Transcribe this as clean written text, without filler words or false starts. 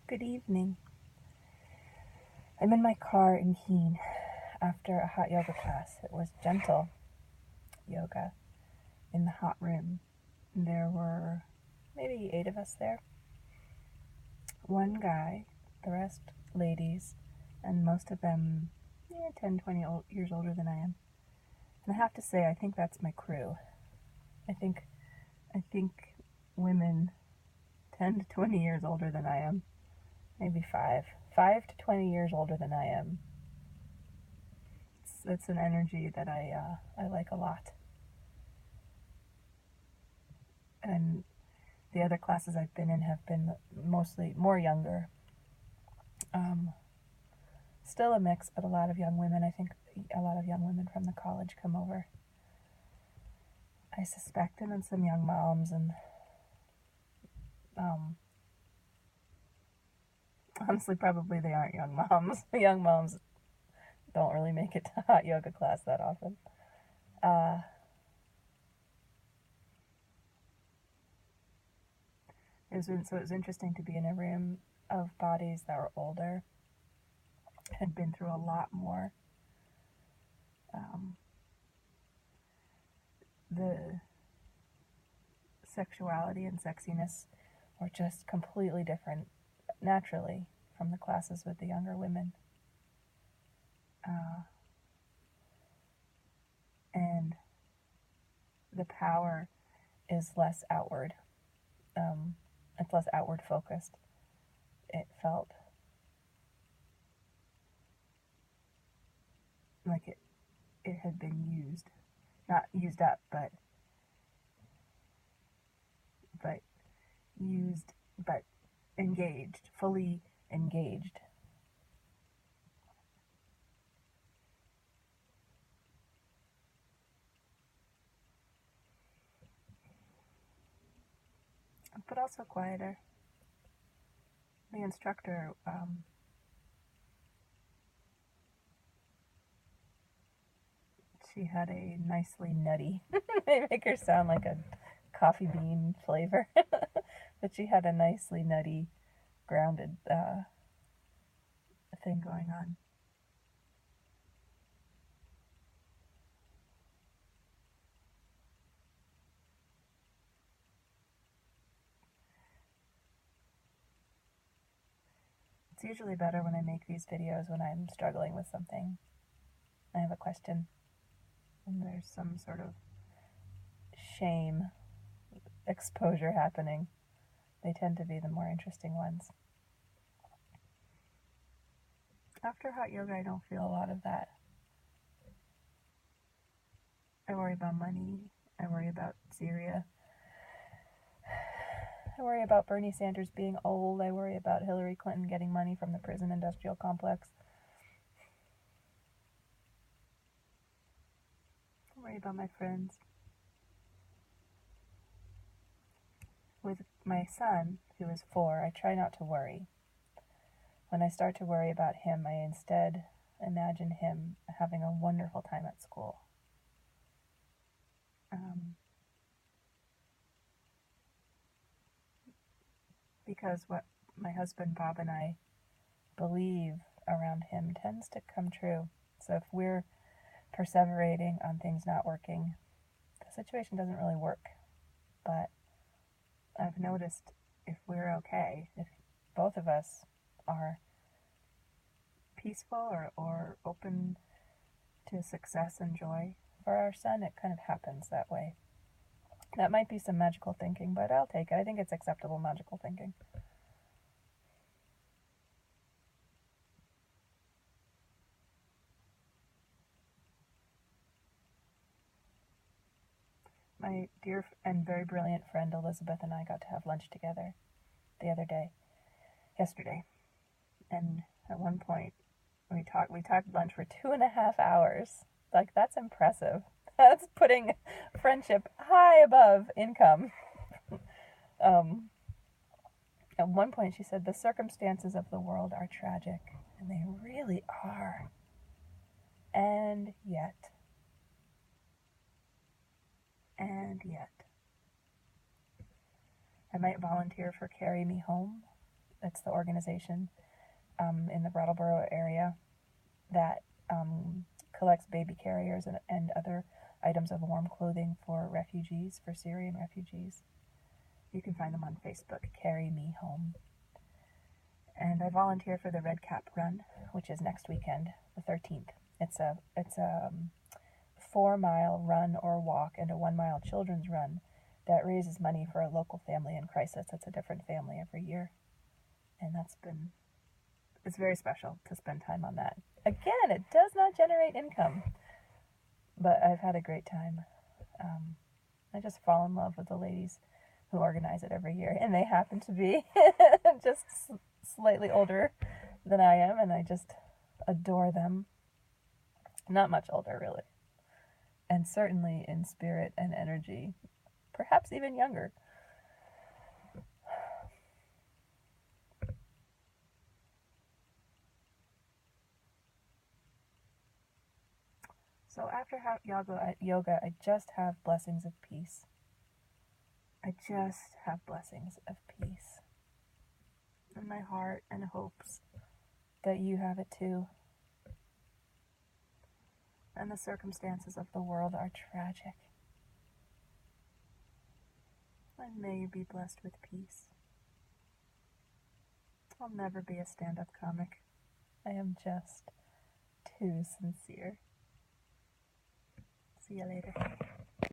Good evening. I'm in my car in Keene after a hot yoga class. It was gentle yoga in the hot room. There were maybe 8 of us there. One guy, the rest ladies, and most of them 10, 20 years older than I am. And I have to say, I think that's my crew. I think women 10 to 20 years older than I am. Maybe 5 to 20 years older than I am. It's an energy that I like a lot. And the other classes I've been in have been mostly more younger. Still a mix, but a lot of young women. I think a lot of young women from the college come over. I suspect, and then some young moms, and honestly, probably they aren't young moms. Young moms don't really make it to hot yoga class that often. So it was interesting to be in a room of bodies that were older, had been through a lot more. The sexuality and sexiness were just completely different, naturally, from the classes with the younger women. And the power is less outward. It's less outward focused. It felt like it had been used. Not used up, but used, but engaged, fully engaged. But also quieter. The instructor she had a nicely nutty they make her sound like a coffee bean flavor but she had a nicely nutty grounded thing going on. It's usually better when I make these videos when I'm struggling with something. I have a question and there's some sort of shame exposure happening. They tend to be the more interesting ones. After hot yoga, I don't feel a lot of that. I worry about money. I worry about Syria. I worry about Bernie Sanders being old. I worry about Hillary Clinton getting money from the prison industrial complex. I worry about my friends. With my son, who is 4, I try not to worry. When I start to worry about him, I instead imagine him having a wonderful time at school. Because what my husband Bob and I believe around him tends to come true. So if we're perseverating on things not working, the situation doesn't really work. But I've noticed if we're okay, if both of us are peaceful or open to success and joy for our son, it kind of happens that way. That might be some magical thinking, but I'll take it. I think it's acceptable magical thinking. My dear and very brilliant friend Elizabeth and I got to have lunch together yesterday. And at one point, we talked lunch for 2.5 hours. Like, that's impressive. That's putting friendship high above income. At one point, she said, "The circumstances of the world are tragic," and they really are. And yet, I might volunteer for Carry Me Home It's the organization in the Brattleboro area that collects baby carriers and other items of warm clothing for refugees, for Syrian refugees. You can find them on Facebook, Carry Me Home. And I volunteer for the Red Cap Run, which is next weekend, the 13th. It's a 4-mile run or walk and a 1-mile children's run that raises money for a local family in crisis. It's a different family every year. And it's very special to spend time on that. Again, it does not generate income, but I've had a great time. I just fall in love with the ladies who organize it every year, and they happen to be just slightly older than I am, and I just adore them. Not much older, really. And certainly in spirit and energy, perhaps even younger. So after yoga, I just have blessings of peace. I just have blessings of peace in my heart and hopes that you have it too. And the circumstances of the world are tragic. And may you be blessed with peace. I'll never be a stand-up comic. I am just too sincere. See you later.